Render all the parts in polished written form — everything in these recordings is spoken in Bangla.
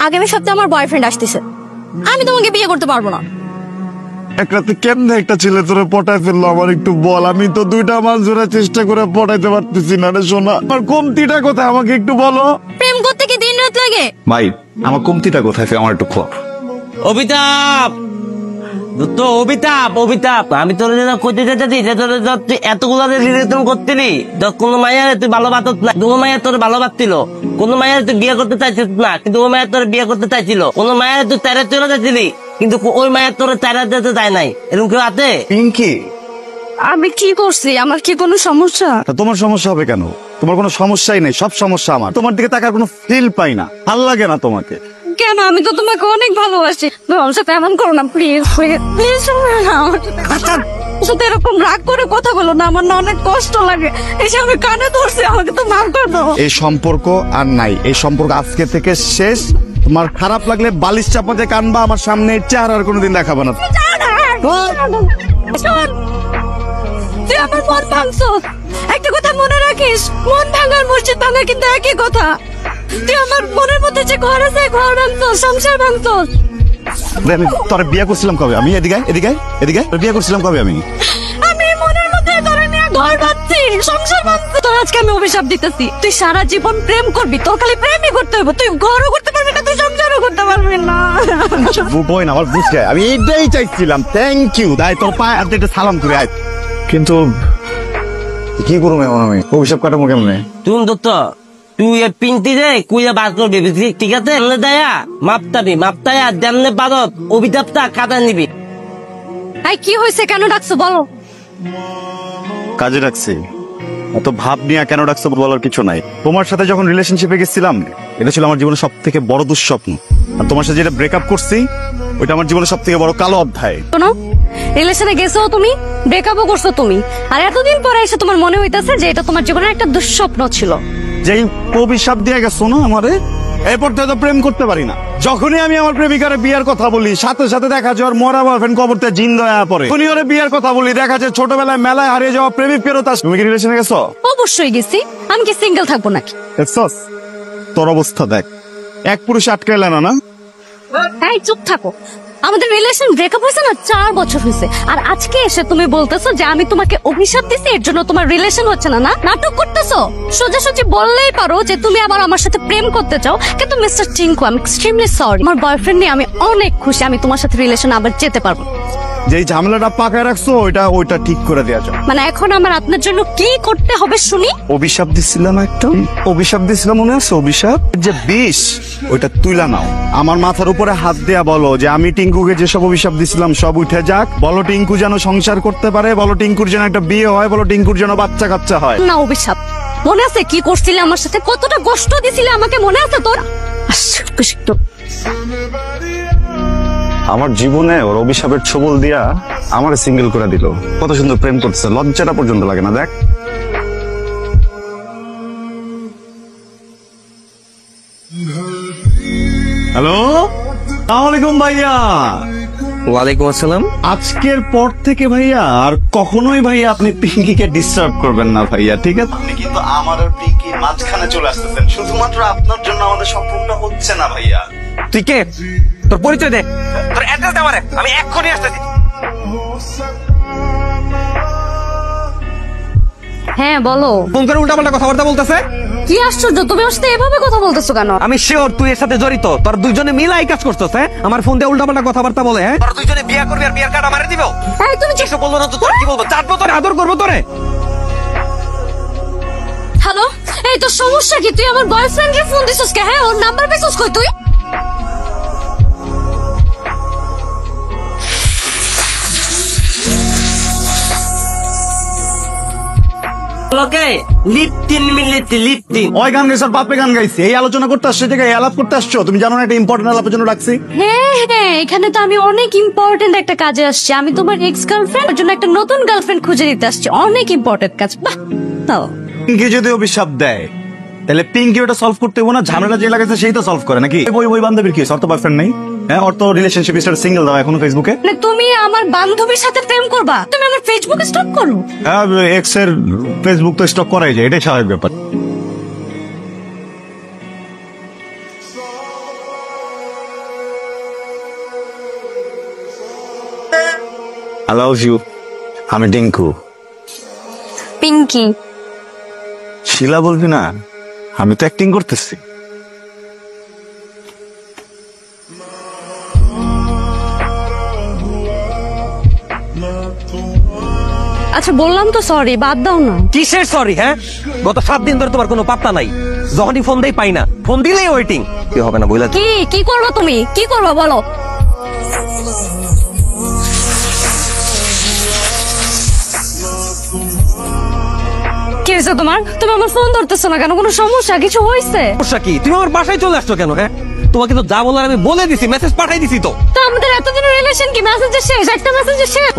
আগামী সপ্তাহে আমার বয়ফ্রেন্ড আসতেছে, আমি তোমাকে বিয়ে করতে পারবো না। এক রাতে কেমনে একটা ছেলে তোরে পটায় ফেললো আমার একটু বল। আমি তো 2টা মাস ধরে চেষ্টা করে পটাইতে পারতেছি না রে সোনা। আমার কমতিটা কোথায় আমাকে একটু বলো। প্রেম করতে কি দিন রাত লাগে? ভাই আমার কমতিটা কোথায় আমার একটু খোয়া। অবিতাপ তো অবিতাপ আমি তোর কইতে চাইছি যে তোর তুই এতগুলো রিলেশন করতিলি, কোনো মায়ের তুই ভালোবাসত না, কোনো মায়ের তোর ভালোবাসছিল, কোনো মায়ের তুই বিয়ে করতে চাইছিস না, কিন্তু ওই মায়ের তোর বিয়ে করতে চাইছিল, কোনো মায়ের তুই তেরে চলে যাচ্ছিলি, কিন্তু ওই মায়ের তোর তেরে যেতে দেয় নাই। এরকম কেউ আছে? পিঙ্কি আমি কি করছি? আমার কি কোনো সমস্যা? তোমার সমস্যা হবে কেন? তোমার কোনো সমস্যাই নেই, সব সমস্যা আমার। তোমার দিকে তাকার কোনো ফিল পাই না, ভাল লাগে না তোমাকে। কেন? আমি তো তোমাকে অনেক ভালোবাসি। আমার সাথে এমন করো না প্লিজ, প্লিজ না। আমার সাথে এরকম রাগ করে কথা বলো না, আমার না অনেক কষ্ট লাগে। এসে আমি কানে ধরছি, আমাকে তো মাফ করে দাও। এই সম্পর্ক আর নাই, এই সম্পর্ক আজকে থেকে শেষ। তোমার খারাপ লাগলে বালিশ চাপাতে কানবা, আমার সামনে চেহারা আর কোনোদিন দেখাবো না। তুই আমার মন ভাঙছস। একটা কথা মনে রাখিস, মন ভাঙার মসজিদ ভাঙা কিন্তু একই কথা। তুই আমার মনের মধ্যে যে ঘর আছে, ঘর ভাঙছস, সংসার ভাঙছস। আমি তোর বিয়ে করছিলাম কবে? আমি এদিকে বিয়ে করছিলাম কবে? আমি মনের মধ্যে ধরে নিয়ে ঘর ভাঙছি, সংসার ভাঙছি। তোর আজকে আমি অভিশাপ দিতেছি, তুই সারা জীবন প্রেম করবি, তোর খালি প্রেমই করতে হবে। তুই ঘরও করতে পারবি না, তুই সংসারও করতে পারবি না। বই না আমার বুঝতে, আমি এইটাই চাইছিলাম। Thank you. তাই তোর পায়ে হাতে একটা সালাম করে আয়। কিন্তু কি করবো এখন আমি? অভিশাপ কাটাবো কেমনে? তুই দত্ত তুই পিনতি রে কুইয়া বার করবি, ঠিক আছে? এমনি দেয়া মাপতায়া যেমনে পারত অভিতাপটা কাটা নিবি। এই কি হয়েছে? কেন ডাকছো বলো? কাজে ডাকছি। এত ভাব নিয়ে কেন ডাকছো বলার কিছু নাই। তোমার সাথে যখন রিলেশনশিপে গেছিলাম, এটা ছিল আমার জীবনের সব থেকে বড় দুঃস্বপ্ন। আর তোমার সাথে যেটা ব্রেকআপ করছি, ওইটা আমার জীবনের সব থেকে বড় কালো অধ্যায়। শোনো, রিলেশনে গেছো তুমি, ব্রেকআপও করছো তুমি, আর এতদিন পরে এসে তোমার মনে হইতাছে যে এটা তোমার জীবনের একটা দুঃস্বপ্ন ছিল। যেই অভিশাপ দিয়ে গেছো না আমারে, এরপর তো প্রেম করতে পারি না। যখনই আমি আমার প্রেমিকারে বিয়ের কথা বলি, সাথে সাথে দেখা যায় ওর মরা বয়ফ্রেন্ড কবরতে জিন্দা হয়ে পড়ে। উনি ওরে বিয়ের কথা বলি, দেখা যায় ছোটবেলায় মেলায় হারিয়ে যাওয়া প্রেমিক ফেরত আসে। তুমি কি রিলেশনে গেছো? অবশ্যই গেছি। আমি কি সিঙ্গেল থাকবো নাকি? দেখছস তোর অবস্থা দেখ, এক পুরুষ আটকাইলে না। এই চুপ থাকো। আমাদের রিলেশন ব্রেকআপ হয়েছে না 4 বছর হয়েছে, আর আজকে এসে তুমি বলতেছো যে আমি তোমাকে অভিশাপ দিছি, এর জন্য তোমার রিলেশন হচ্ছে না। নাটক করতেছো। সোজাসুজি বললেই পারো যে তুমি আবার আমার সাথে প্রেম করতে চাও। কিন্তু মিস্টার টিঙ্কু, আমি এক্সট্রিমলি সরি। আমার বয়ফ্রেন্ড নিয়ে আমি অনেক খুশি। আমি তোমার সাথে রিলেশন আবার যেতে পারবো। যেই ঝামেলাটা পাকায় রাখছো ওইটা ঠিক করে দেওয়া যায়। মানে এখন আমার আপনার জন্য কি করতে হবে শুনি? অভিশাপ দিছিলাম একটা, অভিশাপ দিছিলাম মনে আছে? অভিশাপ যে বিষ, ওইটা তুইলা নাও। আমার মাথার উপরে হাত দেয়া বলো যে আমি টিঙ্কুকে যেসব অভিশাপ দিছিলাম সব উঠে যাক। বলো টিঙ্কু যেন সংসার করতে পারে, বলো টিঙ্কুর যেন একটা বিয়ে হয়, বলো টিঙ্কুর যেন বাচ্চা কাচ্চা হয়। না অভিশাপ, মনে আছে কি করছিলে আমার সাথে? কতটা কষ্ট দিছিলে আমাকে, মনে আছে তোর? আমার জীবনে ওর অভিশাপের ছবল দিয়া আমার সিঙ্গেল করে দিল। কত সুন্দর প্রেম করতেছে, লজ্জাটা পর্যন্ত লাগে না। দেখ হ্যালো, আসসালামু আলাইকুম ভাইয়া। ওয়ালাইকুম আসসালাম। আজকের পর থেকে ভাইয়া আর কখনোই ভাইয়া আপনি পিঙ্কিকে ডিস্টার্ব করবেন না ভাইয়া, ঠিক আছে? আপনি কিন্তু আমার আর পিঙ্কির মাঝখানে চলে আসতেছেন, শুধুমাত্র আপনার জন্য আমাদের সম্পর্কটা হচ্ছে না ভাইয়া। তুই কে? তোর পরিচয় দে, তোর অ্যাড্রেস দে আমারে, আমি এক্ষুনি আসতেছি। হ্যাঁ বলো। ফোন করে উল্টাপাল্টা কথাবার্তা বলতেছে। কি আশ্চর্য, তুমি ওর সাথে এভাবে কথা বলতেছো কেন? আমি শিওর তুই এর সাথে জড়িত। তোর দুইজনে মিলাই কাজ করছস। হ্যাঁ, আমার ফোন দিয়ে উল্টাপাল্টা কথাবার্তা বলে। হ্যাঁ, তোর দুইজনে বিয়ে করবি আর বিয়ের কার্ড আমারে দিবেও। এই তুমি কিছু বলবো না তো তোর কি বলবো? চাটবো তোরে, আদর করবো তোরে। হ্যালো, এই তোর সমস্যা কি? তুই আমার বয়ফ্রেন্ডের ফোন দিছস কে? হ্যাঁ, ওর নাম্বার পেছস কই তুই? ওকে লিপটিন মিলিতি লিপটিন। ওই গান গাইছে আর বাপে গান গাইছে, এই আলোচনা করতে আসছে, জায়গায় আলাপ করতে আসছো। তুমি জানো না এটা ইম্পর্টেন্ট আলাপের জন্য রাখছি। হ্যাঁ হ্যাঁ, এখানে তো আমি অনেক ইম্পর্টেন্ট একটা কাজে আসছি। আমি তোমার এক্স গার্লফ্রেন্ড, ওর জন্য একটা নতুন গার্লফ্রেন্ড খুঁজে দিতে আসছি। অনেক ইম্পর্টেন্ট কাজ। বাহ, তাও পিঙ্কি যদি অভিশাপ দেয় তাহলে পিঙ্কি ওটা সলভ করতে হবো না? ঝামেলা যে লাগাইছে সেই তো সলভ করে নাকি? ওই বান্ধবীর কি ওর তো বয়ফ্রেন্ড নেই? হ্যাঁ, ওর তো রিলেশনশিপ স্টার সিঙ্গেল দাও এখনো ফেসবুকে। মানে তুমি আমার বান্ধবীর সাথে প্রেম করবা? তুমি আমার ফেসবুক স্টক করো? হ্যাঁ, এক্স এর ফেসবুক তো স্টক করাই যায়, এটাই স্বাভাবিক ব্যাপার। I love you. আমি টিঙ্কু। পিঙ্কি। শিলা বলবি না, আমি তো অ্যাক্টিং করতেছি। আচ্ছা বললাম তো সরি, বাদ দাও না। কিসের সরি? হ্যাঁ, গত 7 দিন ধরে তোমার কোনো পাত্তা নাই। যখনই ফোন দেই পাই না, ফোন দিলেই ওয়েটিং। কি হবে না বইলা? কি কি করবো তুমি? কি করবো বলো? কি হয়েছে তোমার? তুমি আমার ফোন ধরতেছো না কেন? কোনো সমস্যা কিছু হয়েছে? সমস্যা কি? তুমি আমার বাসায় চলে আসছো কেন? হ্যাঁ, তোমাকে তো যা বলার আমি বলে দিছি, মেসেজ পাঠাই দিছি তো। তো আমাদের এতদিনের রিলেশন কি মেসেজে শেষ? একটা মেসেজে শেষ?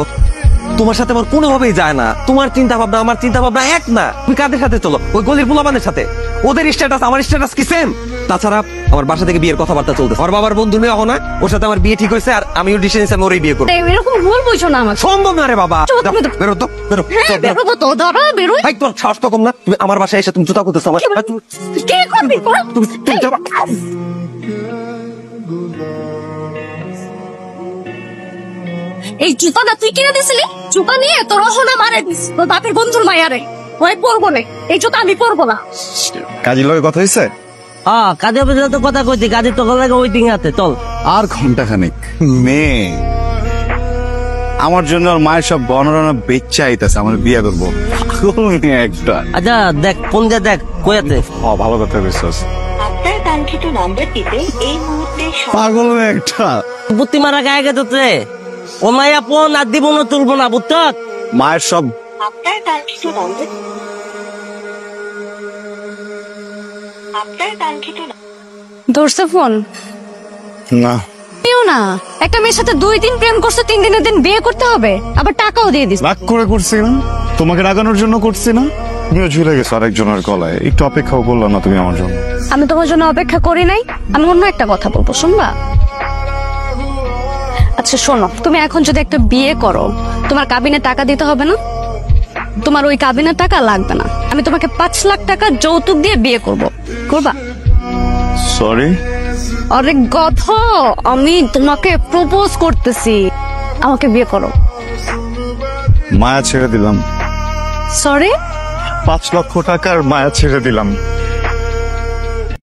তোমার সাথে আমার কোনোভাবেই যায় না। তোমার চিন্তা ভাবনা আমার চিন্তা ভাবনা এক না। তুমি কাদের সাথে চলো? ওই গলির পোলাপানের সাথে। ওদের স্ট্যাটাস আমার স্ট্যাটাস কি সেম? তাছাড়া আমার বাসা থেকে বিয়ের কথাবার্তা চলতেছে। ওর বাবার বন্ধু মেয়ে হো না, ওর সাথে আমার বিয়ে ঠিক হয়েছে, আর আমিও ডিসিশন নিয়েছি আমি ওরই বিয়ে করবো। এরকম ভুল বুঝছো না আমাকে। সম্ভব না রে বাবা। চলো, যাও, তুমি তো- বেরো তো, বেরো। হ্যাঁ বেরোবো তো, ধরো বেরোই। ভাই তোর সাহস তো কম না? তুমি আমার বাসায় এসে তুমি জুতা করতেছো আমার। কি করবি? তুমি যাবা। এই জুতাটা তুই কিনে দিছিলি? জুতা নিয়ে তোর রহনা মারে দিস তোর বাপের বন্ধুর মায়ারে। ওই পরবো না, এই জুতা আমি পরবো না। কাজীর লগে কথা হয়েছে? হ্যাঁ, কাজে অফিসে তো কথা কইছি, কাজের তো লাগে ওয়েটিং আছে, চল। আর ঘন্টাখানেক। মেয়ে আমার জন্য ওর মায়ের সব বর্ণনা বেচ্চা আইতাছে, আমার বিয়ে করবো। পাগল মেয়ে একটা। আচ্ছা দেখ, ফোন দিয়ে দেখ কইয়াতে। ভালো কথা বিশ্বাস। আপনার কাঙ্ক্ষিত নম্বরটিতে এই মুহূর্তে পাগল মেয়ে একটা। বুদ্ধি মারা গায়ে গেছে। ও মাইয়া ফোন আর দিব না, তুলবো না, বুঝছ? মায়ের সব আপনার কাঙ্ক্ষিত নম্বর ধরছে ফোন? না। কেউ না, একটা মেয়ের সাথে 2 দিন প্রেম করছো, 3 দিনের দিন বিয়ে করতে হবে, আবার টাকাও দিয়ে দিস। রাগ করে করছি না, তোমাকে রাগানোর জন্য করছি না। তুমিও ঝুলে গেছো আরেকজনের গলায়, একটু অপেক্ষাও করলো না তুমি আমার জন্য। আমি তোমার জন্য অপেক্ষা করি নাই। আমি অন্য একটা কথা বলবো, শুনবা? আচ্ছা শোনো, তুমি এখন যদি একটা বিয়ে করো, তোমার কাবিনে টাকা দিতে হবে না? তোমার ওই কাবিনের টাকা লাগবে না। আমি তোমাকে 5 লাখ টাকা যৌতুক দিয়ে বিয়ে করব। করবা? সরি। আরে গধ, আমি তোমাকে প্রপোজ করতেছি, আমাকে বিয়ে করো। মায়া ছেড়ে দিলাম। সরি? 5 লক্ষ টাকার মায়া ছেড়ে দিলাম।